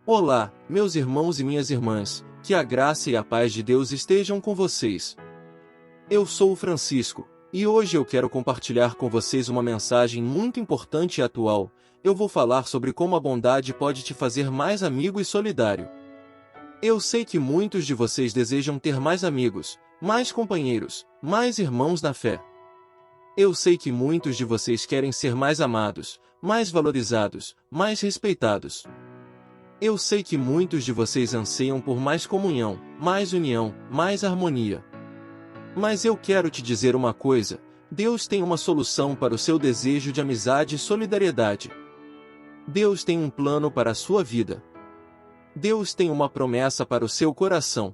Olá, meus irmãos e minhas irmãs, que a graça e a paz de Deus estejam com vocês. Eu sou o Francisco, e hoje eu quero compartilhar com vocês uma mensagem muito importante e atual. Eu vou falar sobre como a bondade pode te fazer mais amigo e solidário. Eu sei que muitos de vocês desejam ter mais amigos, mais companheiros, mais irmãos na fé. Eu sei que muitos de vocês querem ser mais amados, mais valorizados, mais respeitados. Eu sei que muitos de vocês anseiam por mais comunhão, mais união, mais harmonia. Mas eu quero te dizer uma coisa: Deus tem uma solução para o seu desejo de amizade e solidariedade. Deus tem um plano para a sua vida. Deus tem uma promessa para o seu coração.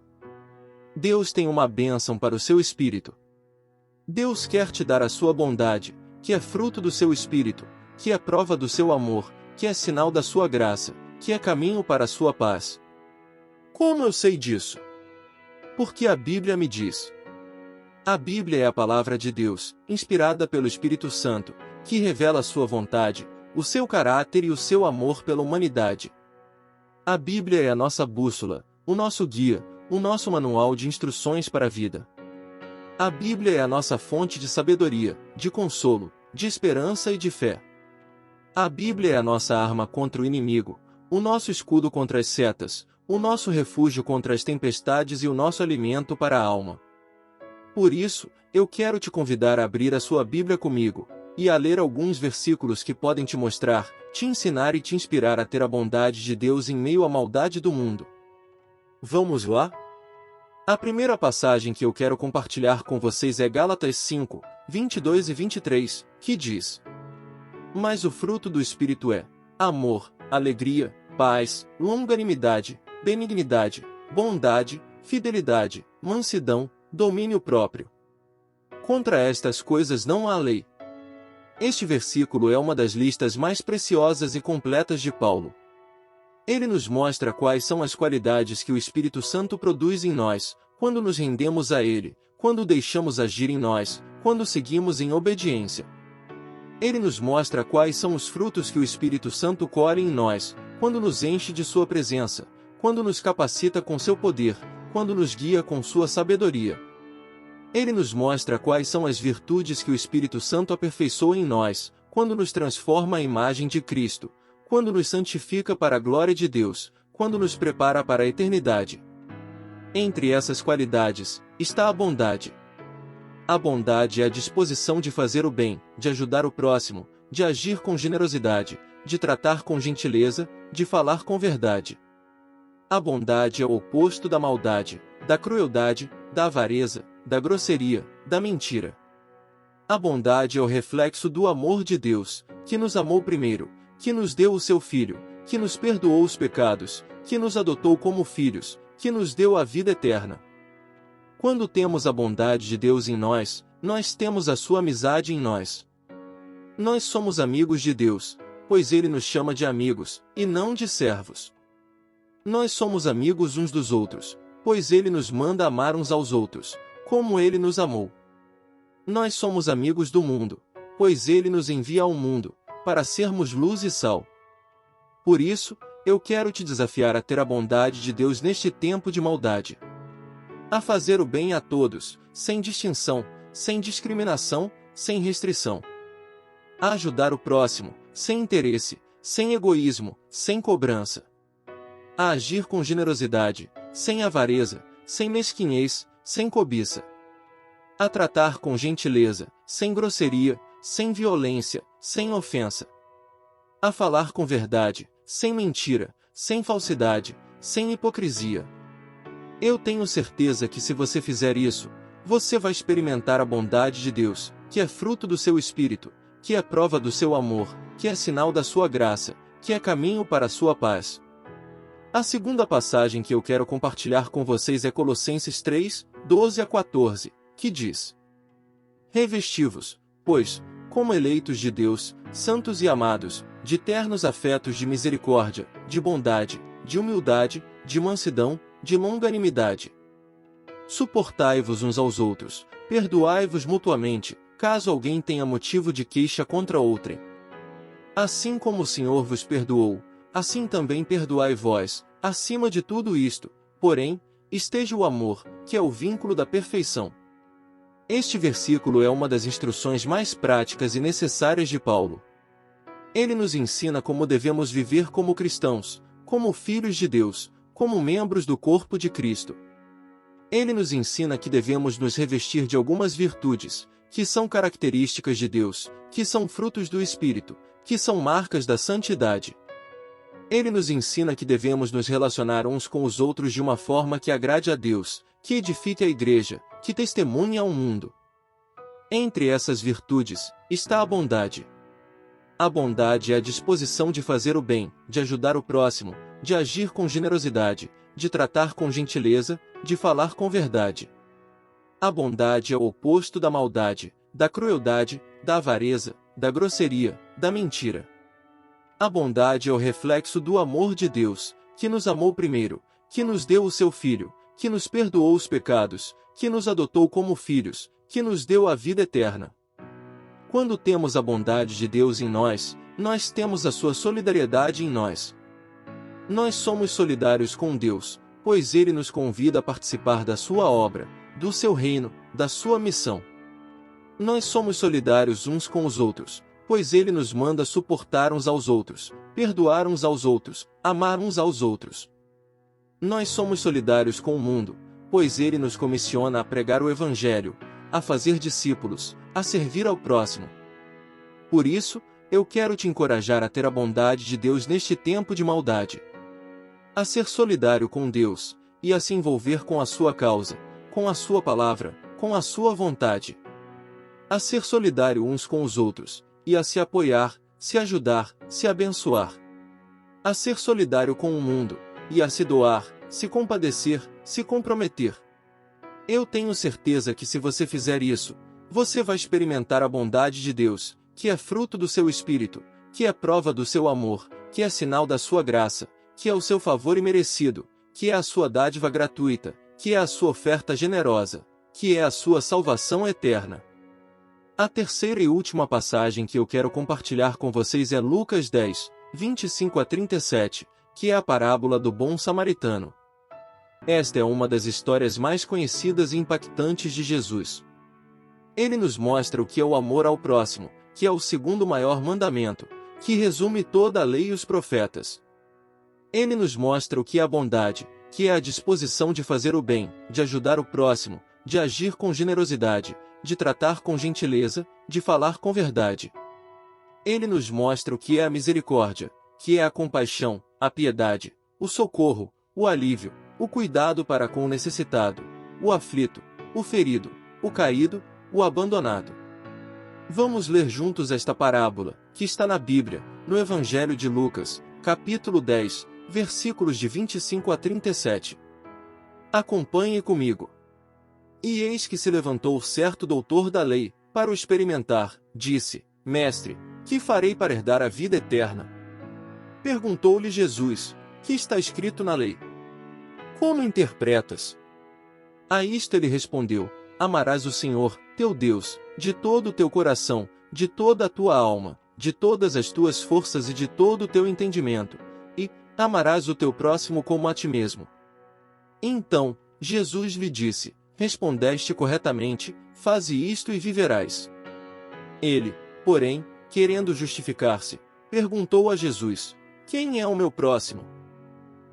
Deus tem uma bênção para o seu espírito. Deus quer te dar a sua bondade, que é fruto do seu espírito, que é prova do seu amor, que é sinal da sua graça, que é caminho para a sua paz. Como eu sei disso? Porque a Bíblia me diz. A Bíblia é a palavra de Deus, inspirada pelo Espírito Santo, que revela a sua vontade, o seu caráter e o seu amor pela humanidade. A Bíblia é a nossa bússola, o nosso guia, o nosso manual de instruções para a vida. A Bíblia é a nossa fonte de sabedoria, de consolo, de esperança e de fé. A Bíblia é a nossa arma contra o inimigo, o nosso escudo contra as setas, o nosso refúgio contra as tempestades e o nosso alimento para a alma. Por isso, eu quero te convidar a abrir a sua Bíblia comigo, e a ler alguns versículos que podem te mostrar, te ensinar e te inspirar a ter a bondade de Deus em meio à maldade do mundo. Vamos lá? A primeira passagem que eu quero compartilhar com vocês é Gálatas 5, 22 e 23, que diz: Mas o fruto do Espírito é amor, alegria, paz, longanimidade, benignidade, bondade, fidelidade, mansidão, domínio próprio. Contra estas coisas não há lei. Este versículo é uma das listas mais preciosas e completas de Paulo. Ele nos mostra quais são as qualidades que o Espírito Santo produz em nós, quando nos rendemos a Ele, quando o deixamos agir em nós, quando seguimos em obediência. Ele nos mostra quais são os frutos que o Espírito Santo colhe em nós, quando nos enche de sua presença, quando nos capacita com seu poder, quando nos guia com sua sabedoria. Ele nos mostra quais são as virtudes que o Espírito Santo aperfeiçoa em nós, quando nos transforma à imagem de Cristo, quando nos santifica para a glória de Deus, quando nos prepara para a eternidade. Entre essas qualidades, está a bondade. A bondade é a disposição de fazer o bem, de ajudar o próximo, de agir com generosidade, de tratar com gentileza, de falar com verdade. A bondade é o oposto da maldade, da crueldade, da avareza, da grosseria, da mentira. A bondade é o reflexo do amor de Deus, que nos amou primeiro, que nos deu o seu Filho, que nos perdoou os pecados, que nos adotou como filhos, que nos deu a vida eterna. Quando temos a bondade de Deus em nós, nós temos a sua amizade em nós. Nós somos amigos de Deus, pois Ele nos chama de amigos, e não de servos. Nós somos amigos uns dos outros, pois Ele nos manda amar uns aos outros, como Ele nos amou. Nós somos amigos do mundo, pois Ele nos envia ao mundo, para sermos luz e sal. Por isso, eu quero te desafiar a ter a bondade de Deus neste tempo de maldade. A fazer o bem a todos, sem distinção, sem discriminação, sem restrição. A ajudar o próximo, sem interesse, sem egoísmo, sem cobrança. A agir com generosidade, sem avareza, sem mesquinhez, sem cobiça. A tratar com gentileza, sem grosseria, sem violência, sem ofensa. A falar com verdade, sem mentira, sem falsidade, sem hipocrisia. Eu tenho certeza que se você fizer isso, você vai experimentar a bondade de Deus, que é fruto do seu Espírito, que é prova do seu amor, que é sinal da sua graça, que é caminho para a sua paz. A segunda passagem que eu quero compartilhar com vocês é Colossenses 3, 12 a 14, que diz: Revesti-vos, pois, como eleitos de Deus, santos e amados, de ternos afetos de misericórdia, de bondade, de humildade, de mansidão, de longanimidade. Suportai-vos uns aos outros, perdoai-vos mutuamente, caso alguém tenha motivo de queixa contra outrem. Assim como o Senhor vos perdoou, assim também perdoai vós. Acima de tudo isto, porém, esteja o amor, que é o vínculo da perfeição. Este versículo é uma das instruções mais práticas e necessárias de Paulo. Ele nos ensina como devemos viver como cristãos, como filhos de Deus, como membros do corpo de Cristo. Ele nos ensina que devemos nos revestir de algumas virtudes, que são características de Deus, que são frutos do Espírito, que são marcas da santidade. Ele nos ensina que devemos nos relacionar uns com os outros de uma forma que agrade a Deus, que edifique a igreja, que testemunhe ao mundo. Entre essas virtudes, está a bondade. A bondade é a disposição de fazer o bem, de ajudar o próximo, de agir com generosidade, de tratar com gentileza, de falar com verdade. A bondade é o oposto da maldade, da crueldade, da avareza, da grosseria, da mentira. A bondade é o reflexo do amor de Deus, que nos amou primeiro, que nos deu o seu Filho, que nos perdoou os pecados, que nos adotou como filhos, que nos deu a vida eterna. Quando temos a bondade de Deus em nós, nós temos a sua solidariedade em nós. Nós somos solidários com Deus, pois Ele nos convida a participar da sua obra, do seu reino, da sua missão. Nós somos solidários uns com os outros, pois Ele nos manda suportar uns aos outros, perdoar uns aos outros, amar uns aos outros. Nós somos solidários com o mundo, pois Ele nos comissiona a pregar o Evangelho, a fazer discípulos, a servir ao próximo. Por isso, eu quero te encorajar a ter a bondade de Deus neste tempo de maldade. A ser solidário com Deus, e a se envolver com a sua causa, com a sua palavra, com a sua vontade. A ser solidário uns com os outros, e a se apoiar, se ajudar, se abençoar. A ser solidário com o mundo, e a se doar, se compadecer, se comprometer. Eu tenho certeza que se você fizer isso, você vai experimentar a bondade de Deus, que é fruto do seu Espírito, que é prova do seu amor, que é sinal da sua graça, que é o seu favor imerecido, que é a sua dádiva gratuita, que é a sua oferta generosa, que é a sua salvação eterna. A terceira e última passagem que eu quero compartilhar com vocês é Lucas 10, 25 a 37, que é a parábola do bom samaritano. Esta é uma das histórias mais conhecidas e impactantes de Jesus. Ele nos mostra o que é o amor ao próximo, que é o segundo maior mandamento, que resume toda a lei e os profetas. Ele nos mostra o que é a bondade, que é a disposição de fazer o bem, de ajudar o próximo, de agir com generosidade, de tratar com gentileza, de falar com verdade. Ele nos mostra o que é a misericórdia, que é a compaixão, a piedade, o socorro, o alívio, o cuidado para com o necessitado, o aflito, o ferido, o caído, o abandonado. Vamos ler juntos esta parábola, que está na Bíblia, no Evangelho de Lucas, capítulo 10, versículos de 25 a 37. Acompanhe comigo. E eis que se levantou certo doutor da lei, para o experimentar, disse: Mestre, que farei para herdar a vida eterna? Perguntou-lhe Jesus: Que está escrito na lei? Como interpretas? A isto ele respondeu: Amarás o Senhor, teu Deus, de todo o teu coração, de toda a tua alma, de todas as tuas forças e de todo o teu entendimento, e amarás o teu próximo como a ti mesmo. Então, Jesus lhe disse: Respondeste corretamente, faze isto e viverás. Ele, porém, querendo justificar-se, perguntou a Jesus: Quem é o meu próximo?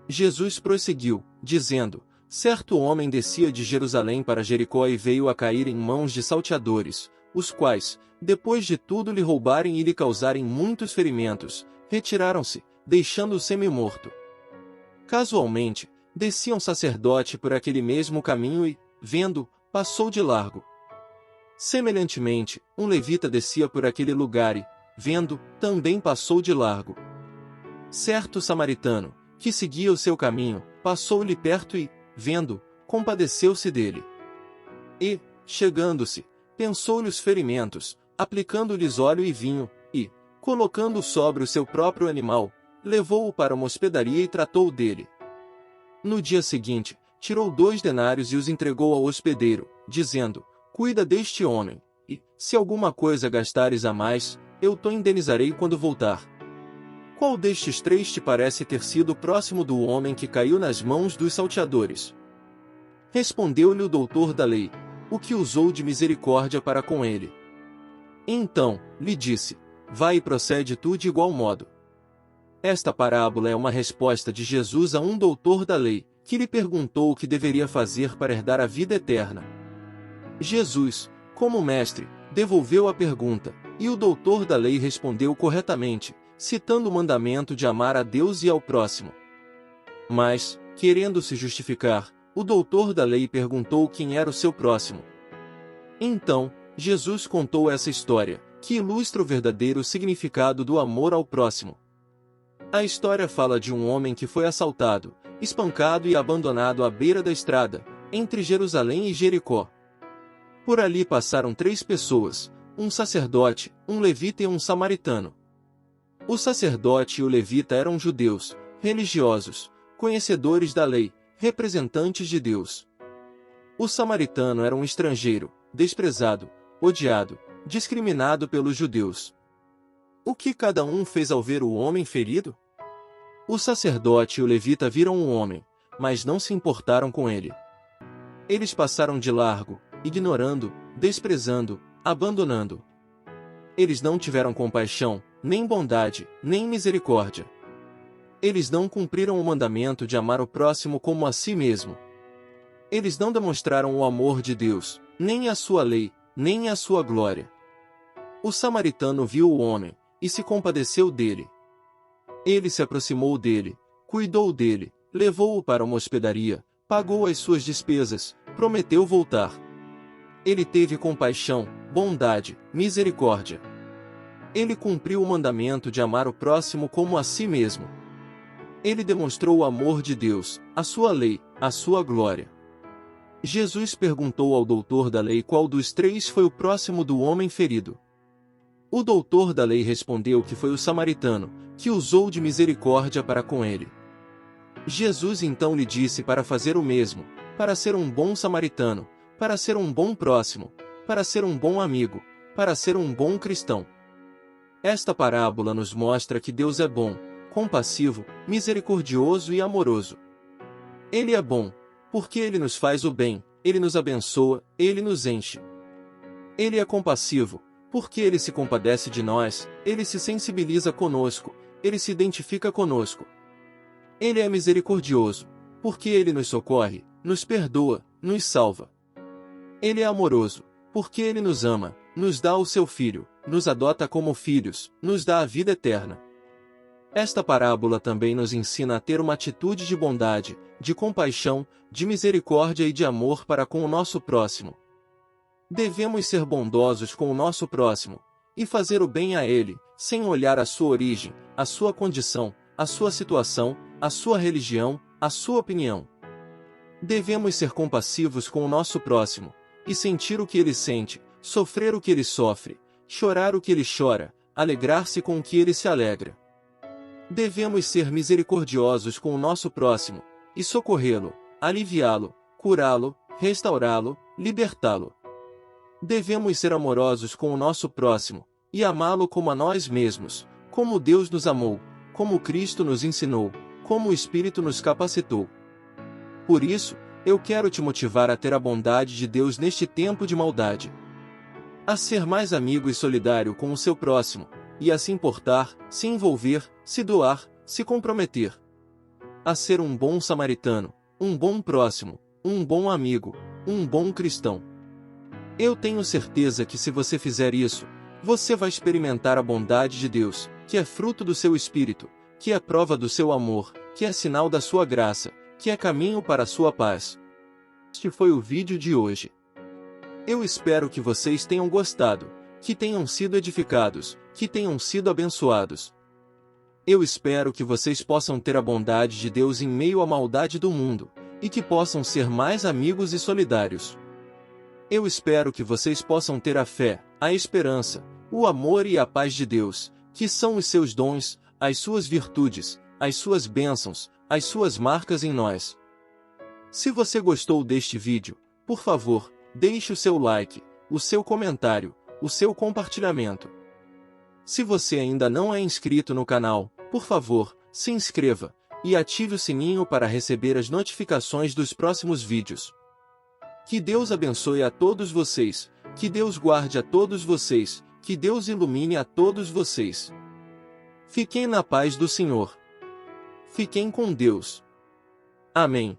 Jesus prosseguiu, dizendo: Certo homem descia de Jerusalém para Jericó e veio a cair em mãos de salteadores, os quais, depois de tudo lhe roubarem e lhe causarem muitos ferimentos, retiraram-se, deixando-o semi-morto. Casualmente, descia um sacerdote por aquele mesmo caminho e, vendo, passou de largo. Semelhantemente, um levita descia por aquele lugar e, vendo, também passou de largo. Certo samaritano, que seguia o seu caminho, passou-lhe perto e, vendo, compadeceu-se dele. E, chegando-se, pensou-lhe os ferimentos, aplicando-lhes óleo e vinho, e, colocando-o sobre o seu próprio animal, levou-o para uma hospedaria e tratou dele. No dia seguinte, tirou 2 denários e os entregou ao hospedeiro, dizendo: Cuida deste homem, e, se alguma coisa gastares a mais, eu te indenizarei quando voltar. Qual destes três te parece ter sido próximo do homem que caiu nas mãos dos salteadores? Respondeu-lhe o doutor da lei, o que usou de misericórdia para com ele. Então, lhe disse, vai e procede tu de igual modo. Esta parábola é uma resposta de Jesus a um doutor da lei, que lhe perguntou o que deveria fazer para herdar a vida eterna. Jesus, como mestre, devolveu a pergunta, e o doutor da lei respondeu corretamente, citando o mandamento de amar a Deus e ao próximo. Mas, querendo se justificar, o doutor da lei perguntou quem era o seu próximo. Então, Jesus contou essa história, que ilustra o verdadeiro significado do amor ao próximo. A história fala de um homem que foi assaltado, espancado e abandonado à beira da estrada, entre Jerusalém e Jericó. Por ali passaram 3 pessoas, um sacerdote, um levita e um samaritano. O sacerdote e o levita eram judeus, religiosos, conhecedores da lei, representantes de Deus. O samaritano era um estrangeiro, desprezado, odiado, discriminado pelos judeus. O que cada um fez ao ver o homem ferido? O sacerdote e o levita viram o homem, mas não se importaram com ele. Eles passaram de largo, ignorando, desprezando, abandonando. Eles não tiveram compaixão, nem bondade, nem misericórdia. Eles não cumpriram o mandamento de amar o próximo como a si mesmo. Eles não demonstraram o amor de Deus, nem a sua lei, nem a sua glória. O samaritano viu o homem, e se compadeceu dele. Ele se aproximou dele, cuidou dele, levou-o para uma hospedaria, pagou as suas despesas, prometeu voltar. Ele teve compaixão, bondade, misericórdia. Ele cumpriu o mandamento de amar o próximo como a si mesmo. Ele demonstrou o amor de Deus, a sua lei, a sua glória. Jesus perguntou ao doutor da lei qual dos 3 foi o próximo do homem ferido. O doutor da lei respondeu que foi o samaritano, que usou de misericórdia para com ele. Jesus então lhe disse para fazer o mesmo, para ser um bom samaritano, para ser um bom próximo, para ser um bom amigo, para ser um bom cristão. Esta parábola nos mostra que Deus é bom, compassivo, misericordioso e amoroso. Ele é bom, porque Ele nos faz o bem, Ele nos abençoa, Ele nos enche. Ele é compassivo, porque Ele se compadece de nós, Ele se sensibiliza conosco, Ele se identifica conosco. Ele é misericordioso, porque Ele nos socorre, nos perdoa, nos salva. Ele é amoroso, porque Ele nos ama, nos dá o seu Filho, nos adota como filhos, nos dá a vida eterna. Esta parábola também nos ensina a ter uma atitude de bondade, de compaixão, de misericórdia e de amor para com o nosso próximo. Devemos ser bondosos com o nosso próximo, e fazer o bem a ele, sem olhar a sua origem, a sua condição, a sua situação, a sua religião, a sua opinião. Devemos ser compassivos com o nosso próximo, e sentir o que ele sente, sofrer o que ele sofre, chorar o que ele chora, alegrar-se com o que ele se alegra. Devemos ser misericordiosos com o nosso próximo, e socorrê-lo, aliviá-lo, curá-lo, restaurá-lo, libertá-lo. Devemos ser amorosos com o nosso próximo, e amá-lo como a nós mesmos, como Deus nos amou, como Cristo nos ensinou, como o Espírito nos capacitou. Por isso, eu quero te motivar a ter a bondade de Deus neste tempo de maldade. A ser mais amigo e solidário com o seu próximo, e a se importar, se envolver, se doar, se comprometer. A ser um bom samaritano, um bom próximo, um bom amigo, um bom cristão. Eu tenho certeza que se você fizer isso, você vai experimentar a bondade de Deus, que é fruto do seu Espírito, que é prova do seu amor, que é sinal da sua graça, que é caminho para a sua paz. Este foi o vídeo de hoje. Eu espero que vocês tenham gostado, que tenham sido edificados, que tenham sido abençoados. Eu espero que vocês possam ter a bondade de Deus em meio à maldade do mundo, e que possam ser mais amigos e solidários. Eu espero que vocês possam ter a fé, a esperança, o amor e a paz de Deus, que são os seus dons, as suas virtudes, as suas bênçãos, as suas marcas em nós. Se você gostou deste vídeo, por favor, deixe o seu like, o seu comentário, o seu compartilhamento. Se você ainda não é inscrito no canal, Por favor, se inscreva e ative o sininho para receber as notificações dos próximos vídeos. Que Deus abençoe a todos vocês, que Deus guarde a todos vocês, que Deus ilumine a todos vocês. Fiquem na paz do Senhor. Fiquem com Deus. Amém.